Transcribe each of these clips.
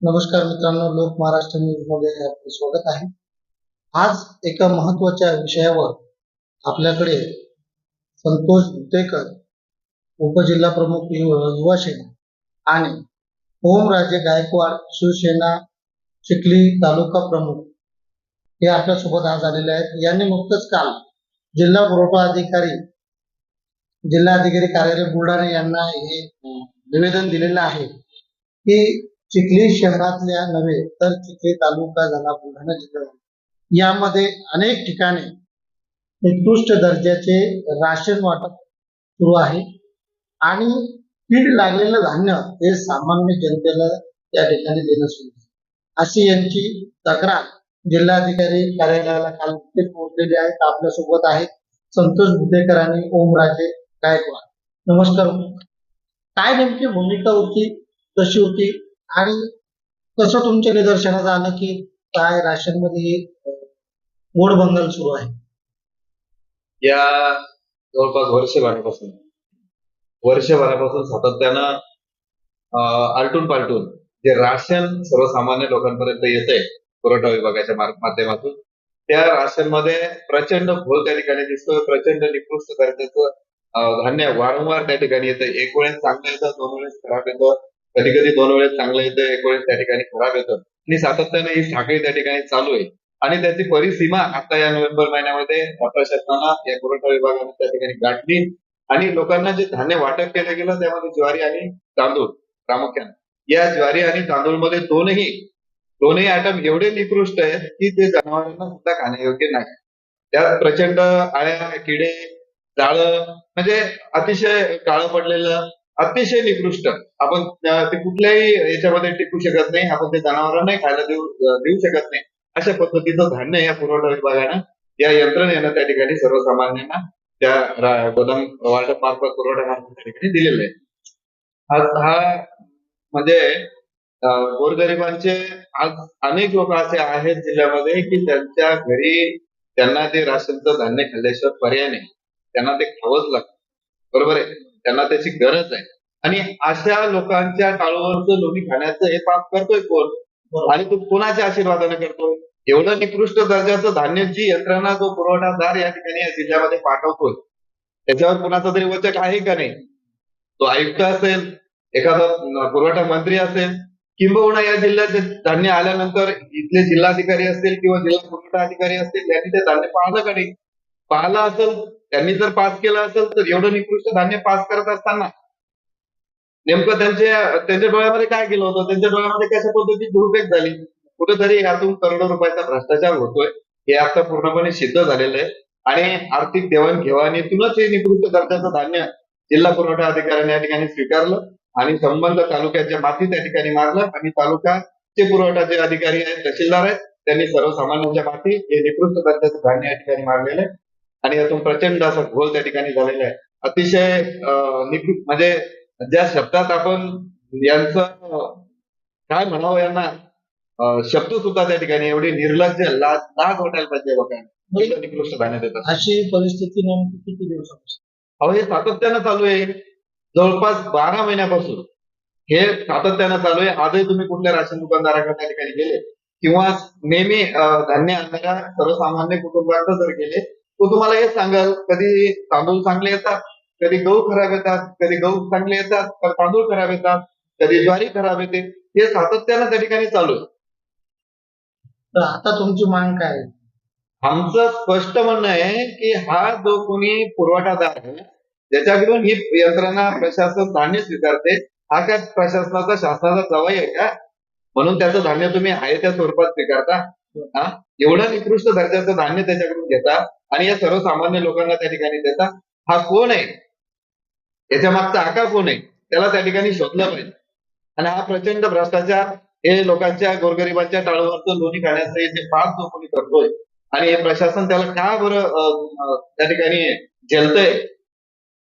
नमस्कार मित्रांनो, लोक महाराष्ट्र न्यूज मध्ये आपले स्वागत आहे. आज एका महत्त्वाच्या विषयावर आपल्याकडे संतोष गुतेकर, उपजिल्हा प्रमुख युवा सेना आणि ओमराजे गायकवाड, शिवसेना चिखली तालुका प्रमुख हे आपल्यासोबत आज आलेले आहेत. यांनी नुकतंच काल जिल्हा पुरवठा अधिकारी जिल्हाधिकारी कार्यालय बुलढाणा यांना हे निवेदन दिलेलं आहे की चिखली शहरातल्या नव्हे तर चिखली तालुका झाला बुलढाणा जिल्हा यामध्ये अनेक ठिकाणी उत्कृष्ट दर्जाचे राशन वाटप सुरू आहे आणि कीड लागलेलं धान्य हे सामान्य जनतेला त्या ठिकाणी देणं सुरू आहे, अशी यांची तक्रार जिल्हाधिकारी कार्यालयाला काल नुकतेच पोहोचलेली आहे. आपल्यासोबत आहेत संतोष गुतेकर आणि ओमराजे गायकवाड. नमस्कार. काय नेमकी भूमिका होती, कशी होती आणि कसं तुमच्या निदर्शनास आलं की काय राशन मध्ये मोडबंगाल सुरू आहे? या जवळपास वर्षभरापासून सातत्यानं आलटून पालटून जे राशन सर्वसामान्य लोकांपर्यंत येत आहे पुरवठा विभागाच्या माध्यमातून, त्या राशन मध्ये प्रचंड घोळ त्या ठिकाणी दिसतोय. प्रचंड निकृष्ट दर्जाचं धान्य वारंवार त्या ठिकाणी येतं. एक वेळेस चांगलं येतं, 2 वेळेस खराब येतं, कधी कधी 2 वेळेस चांगलं येतं, एक वेळेस त्या ठिकाणी खराब येतं आणि सातत्याने ही साखळी त्या ठिकाणी चालू आहे. आणि त्याची परिसीमा आता या नोव्हेंबर महिन्यामध्ये प्रशासनानं या पुरवठा विभागाने त्या ठिकाणी गाठली आणि लोकांना जे धान्य वाटप केलं गेलं त्यामध्ये ज्वारी आणि तांदूळ प्रामुख्याने. या ज्वारी आणि तांदूळ मध्ये दोन्ही आयटम एवढे निकृष्ट आहेत की ते जनावरांना सुद्धा खाण्यायोग्य नाही. त्यात प्रचंड आळ्या, किडे, जाळं, म्हणजे अतिशय काळं पडलेलं, अतिशय निकृष्ट. आपण ते कुठल्याही याच्यामध्ये टिकू शकत नाही, आपण ते जनावरांनाही खायला देऊ शकत नाही, अशा पद्धतीचं धान्य या पुरवठा विभागानं, या यंत्रणेनं त्या ठिकाणी सर्वसामान्यांना त्या गोदाम वाटप मार्फत पुरवठा मार्फत त्या ठिकाणी दिलेलं आहे. हा म्हणजे गोरगरिबांचे आज अनेक लोक असे आहेत जिल्ह्यामध्ये की त्यांच्या घरी त्यांना ते राशनचं धान्य खाल्ल्याशिवाय पर्याय नाही, त्यांना ते खावंच लागतं. बरोबर आहे, त्यांना त्याची गरज आहे. आणि अशा लोकांच्या टाळूवरचं लोणी खाण्याचं हे पाप करतोय कोण आणि तो कोणाच्या आशीर्वादाने करतोय? एवढं निकृष्ट दर्जाचं धान्य जी यंत्रणा, जो पुरवठादार या ठिकाणी या जिल्ह्यामध्ये पाठवतोय, त्याच्यावर कुणाचा तरी वचक आहे का नाही? तो आयुक्त असेल, एखादा पुरवठा मंत्री असेल, किंबहुना या जिल्ह्यात धान्य आल्यानंतर इथले जिल्हाधिकारी असतील किंवा जिल्हा पुरवठा अधिकारी असतील, त्यांनी ते धान्य पाहलं का नाही? पाहिलं असेल, त्यांनी जर पास केलं असेल तर एवढं निकृष्ट धान्य पास करत असताना नेमकं त्यांच्या डोळ्यामध्ये काय केलं होतं? त्यांच्या डोळ्यामध्ये कशा पद्धतीची दुरुपयोग झाली? कुठेतरी यातून करोडो रुपयाचा भ्रष्टाचार होतोय, हे आता पूर्णपणे सिद्ध झालेलं आहे. आणि आर्थिक देवाणघेवाणीतूनच हे निकृष्ट दर्जाचं धान्य जिल्हा पुरवठा अधिकाऱ्यांनी या ठिकाणी स्वीकारलं आणि संबंध तालुक्याच्या माती त्या ठिकाणी मारलं आणि तालुक्याचे पुरवठाचे अधिकारी आहेत, तहसीलदार आहेत, त्यांनी सर्वसामान्यांच्या माती हे निकृष्ट दर्जाचं धान्य या ठिकाणी मारलेलं आहे आणि यातून प्रचंड असा घोळ त्या ठिकाणी झालेला आहे. अतिशय म्हणजे ज्या शब्दात आपण यांचं काय म्हणावं, यांना शब्द सुद्धा त्या ठिकाणी एवढी निर्लज्ज, लाज वाटायला पाहिजे लोकांना, निकृष्ट धान्य देतात. अशी परिस्थिती नेमकी किती दिवसापासून? अहो, हे सातत्यानं चालू आहे. जवळपास 12 महिन्यापासून हे सातत्यानं चालू आहे. आजही तुम्ही कुठल्या राशन दुकानदाराकडे त्या ठिकाणी गेले किंवा नेहमी धान्य आणणाऱ्या सर्वसामान्य कुटुंबाकडे जर गेले, तो तुम्हाला हेच सांगाल, कधी तांदूळ चांगले येतात, कधी गहू खराब येतात, कधी गहू चांगले येतात तर तांदूळ खराब येतात, कधी ज्वारी खराब येते. हे सातत्यानं त्या ठिकाणी चालू आहे. तर आता तुमची मांग काय आहे? आमचं स्पष्ट म्हणणं आहे की हा जो कोणी पुरवठादार आहे, ज्याच्याकडून ही यंत्रणा प्रशासन धान्य स्वीकारते, हा काय प्रशासनाचा, शासनाचा जवाई आहे का? म्हणून त्याचं धान्य तुम्ही आहे त्या स्वरूपात स्वीकारता? एवढं निकृष्ट दर्जाचं धान्य त्याच्याकडून घेता आणि या सर्वसामान्य लोकांना त्या ठिकाणी देता. हा कोण आहे? याच्या मागचा आकार कोण आहे? त्याला त्या ठिकाणी शोधलं पाहिजे. आणि हा प्रचंड भ्रष्टाचार हे लोकांच्या, गोरगरिबांच्या टाळूवरचं लोणी खाण्याचं हे जे पाप जो कोणी करतोय आणि हे प्रशासन त्याला का बरं त्या ठिकाणी झेलतंय,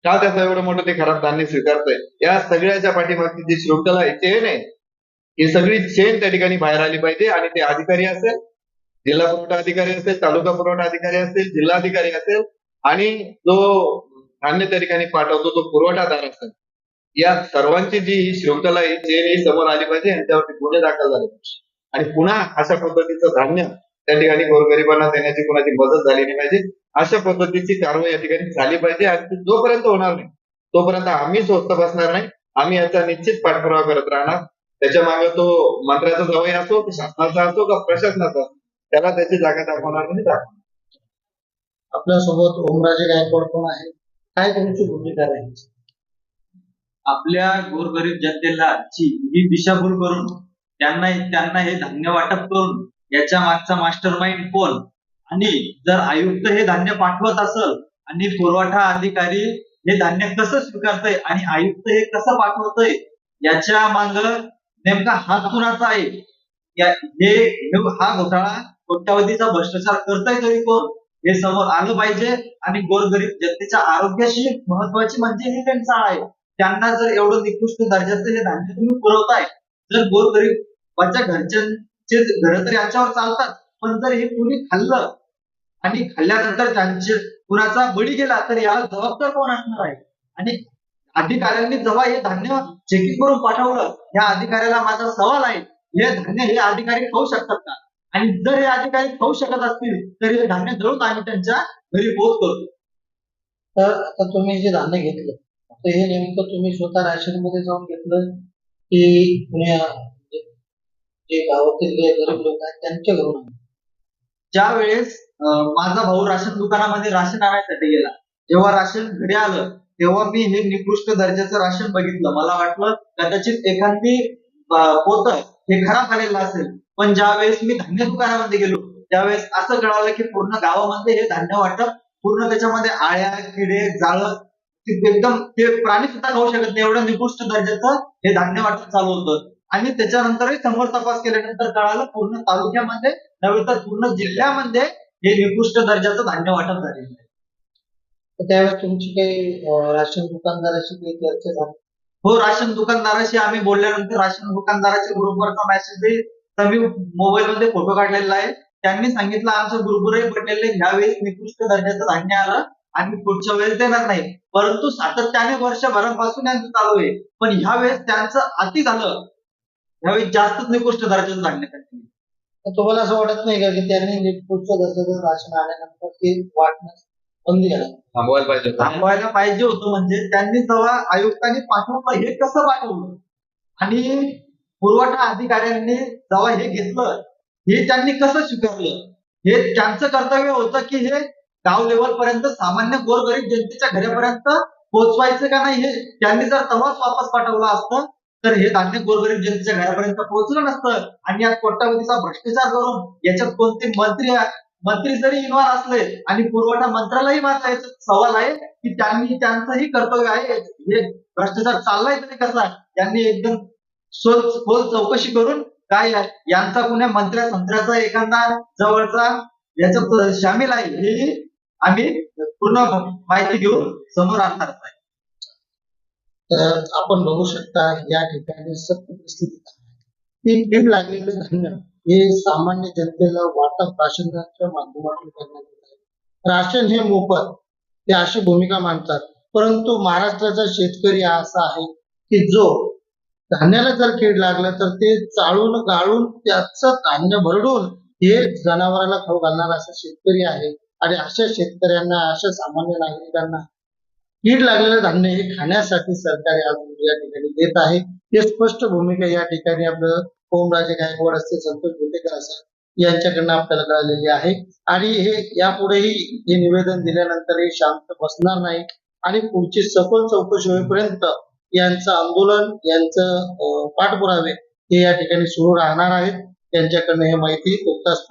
का त्याचं एवढं मोठं ते खराब धान्य स्वीकारतंय? या सगळ्याच्या पाठीमागची जी शृंखला आहे, चेन आहे, ही सगळी चेन त्या ठिकाणी बाहेर आली पाहिजे. आणि ते अधिकारी असेल, जिल्हा पुरवठा अधिकारी असेल, तालुका पुरवठा अधिकारी असेल, जिल्हाधिकारी असेल आणि जो धान्य त्या ठिकाणी पाठवतो तो पुरवठादार असेल, या सर्वांची जी ही शृंखला आहे चेन ही समोर आली पाहिजे, यांच्यावरती गुन्हे दाखल झाले पाहिजे. आणि पुन्हा अशा पद्धतीचं धान्य त्या ठिकाणी गोरगरिबांना देण्याची कुणाची मदत झाली नाही पाहिजे. अशा पद्धतीची कारवाई या ठिकाणी झाली पाहिजे. आणि ती जोपर्यंत होणार नाही तोपर्यंत आम्ही स्वस्थ बसणार नाही. आम्ही याचा निश्चित पाठपुरावा करत राहणार. त्याच्या मागे तो मंत्र्याचा जवळ असो की शासनाचा असो का प्रशासनाचा, त्याला त्याची जागा दाखवणार नाही दाखवणार. आपल्यासोबत ओमराजे गायकवाड पण आहे. काय तुमची भूमिका राहील? आपल्या गोरगरीब जनतेला ही दिशाभूल करून त्यांना हे धान्य वाटप करून याच्या मागचा मास्टर माइंड कोण, आणि जर आयुक्त हे धान्य पाठवत असेल आणि पुरवठा अधिकारी हे धान्य कसं स्वीकारतय आणि आयुक्त हे कसं पाठवतय, याच्या माग नेमका हात कुणाचा आहे, हा घोटाळा कोट्यावधीचा भ्रष्टाचार करताय तरी कोण, हे समोर आलं पाहिजे. आणि गोरगरीब जनतेच्या आरोग्याशी महत्वाची म्हणजे ही त्यांचा आहे. त्यांना जर एवढं निकृष्ट दर्जाचं हे धान्य तुम्ही पुरवताय, जर गोरगरीबाच्या घरच्यांचे घर तर यांच्यावर चालतात, पण जर हे कुणी खाल्लं आणि खाल्ल्यानंतर त्यांचे कुणाचा बळी गेला तर याला जबाबदार कोण असणार आहे? आणि अधिकाऱ्यांनी जेव्हा हे धान्य चेकिंग करून पाठवलं, या अधिकाऱ्याला माझा सवाल आहे, हे धान्य हे अधिकारी खाऊ शकतात का? आणि जर हे अधिकारी खाऊ शकत असतील तर हे धान्य जळून आम्ही त्यांच्या घरी पोहोच करतो. तर आता तुम्ही जे धान्य घेतलं, तर हे नेमकं तुम्ही स्वतः राशन मध्ये जाऊन घेतलं की पुण्या जे गावातील जे गरीब लोक आहेत त्यांच्या घरून आणलं? ज्या वेळेस माझा भाऊ राशन दुकानामध्ये राशन आणायसाठी गेला, जेव्हा राशन घरी आलं तेव्हा मी हे निकृष्ट दर्जाचं राशन बघितलं. मला वाटलं कदाचित एखादी पोत हे खराब आलेलं असेल, पण ज्या वेळेस मी धान्य दुकानामध्ये गेलो त्यावेळेस असं कळालं की पूर्ण गावामध्ये हे धान्य वाटप पूर्ण त्याच्यामध्ये आळ्या, किडे, जाळं, एकदम ते प्राणी सुद्धा खाऊ शकत नाही एवढं निकृष्ट दर्जाचं हे धान्य वाटप चालू होतं. आणि त्याच्यानंतरही समोर तपास केल्यानंतर कळालं पूर्ण तालुक्यामध्ये नव्हे तर पूर्ण जिल्ह्यामध्ये हे निकृष्ट दर्जाचं धान्य वाटप झालेलं आहे. तर त्यावेळेस तुमची काही राशन दुकानदाराशी काही चर्चा झाली? हो, राशन दुकानदाराशी आम्ही बोलल्यानंतर राशन दुकानदाराच्या ग्रुपवरचा मेसेज मी मोबाईल मध्ये फोटो काढलेला आहे. त्यांनी सांगितलं आमच्या ग्रुपवरही पडलेले ह्यावेळेस निकृष्ट दर्जाचं धान्य आलं आणि पुढच्या वेळेस देणार नाही. परंतु सातत्याने वर्षभरापासून यांचं चालू आहे, पण ह्या वेळेस त्यांचं अति झालं, ह्यावेळेस जास्तच निकृष्ट दर्जाचं धान्य त्यांनी. तर तुम्हाला असं वाटत नाही का की त्यांनी निकृष्ट दर्जाचं राशन आल्यानंतर ते वाटण्यास बंदी घालावी? थांबवायला पाहिजे होतं. थांबवायला पाहिजे होतं. म्हणजे त्यांनी जेव्हा आयुक्तांनी पाठवलं हे कसं पाठवलं आणि पुरवठा अधिकाऱ्यांनी जेव्हा हे घेतलं हे त्यांनी कसं स्वीकारलं, हे त्यांचं कर्तव्य होतं की हे गाव लेवल पर्यंत सामान्य गोरगरीब जनतेच्या घरापर्यंत पोहोचवायचं का नाही, हे त्यांनी जर तेव्हाच वापस पाठवलं असतं तर हे धान्य गोरगरीब जनतेच्या घरापर्यंत पोहोचलं नसतं. आणि या कोट्यावधीचा भ्रष्टाचार करून याच्यात कोणते मंत्री जरी इन्व्हॉल्व असले आणि पुरवठा मंत्र्यालाही माझा याचा सवाल आहे की त्यांनी त्यांचंही कर्तव्य आहे, हे भ्रष्टाचार चाललाय तरी कसा, त्यांनी एकदम खोल चौकशी करून काय यांचा कुण्या मंत्र्याचा एखादा जवळचा याच्यात सामील आहे हे आम्ही पूर्ण माहिती घेऊन समोर आणणार आहे. तर आपण बघू शकता या ठिकाणी सत्य परिस्थिती आहे. कीड लागलेले धान्य हे सामान्य जनतेला वाटप राशनच्या माध्यमातून करण्यात येत आहे. राशन हे मोफत, ते अशी भूमिका मांडतात, परंतु महाराष्ट्राचा शेतकरी हा असा आहे की जो धान्याला जर कीड लागलं तर ते चाळून गाळून त्याचं धान्य भरडून हे जनावराला खाऊ घालणारा असा शेतकरी आहे. आणि अशा शेतकऱ्यांना, अशा सामान्य नागरिकांना कीड लागलेलं धान्य हे खाण्यासाठी सरकार आज या ठिकाणी देत आहे. हे स्पष्ट भूमिका या ठिकाणी आपलं ओमराजे गायकवाड असते, संतोष भोतेकर असं यांच्याकडनं आपल्याला कळालेली आहे. आणि हे यापुढेही हे निवेदन दिल्यानंतर हे शांत बसणार नाही आणि पुढची सखोल चौकशी होईपर्यंत यांचं आंदोलन, यांचं पाठपुरावे हे या ठिकाणी सुरू राहणार आहेत. त्यांच्याकडनं हे माहिती तुर्तास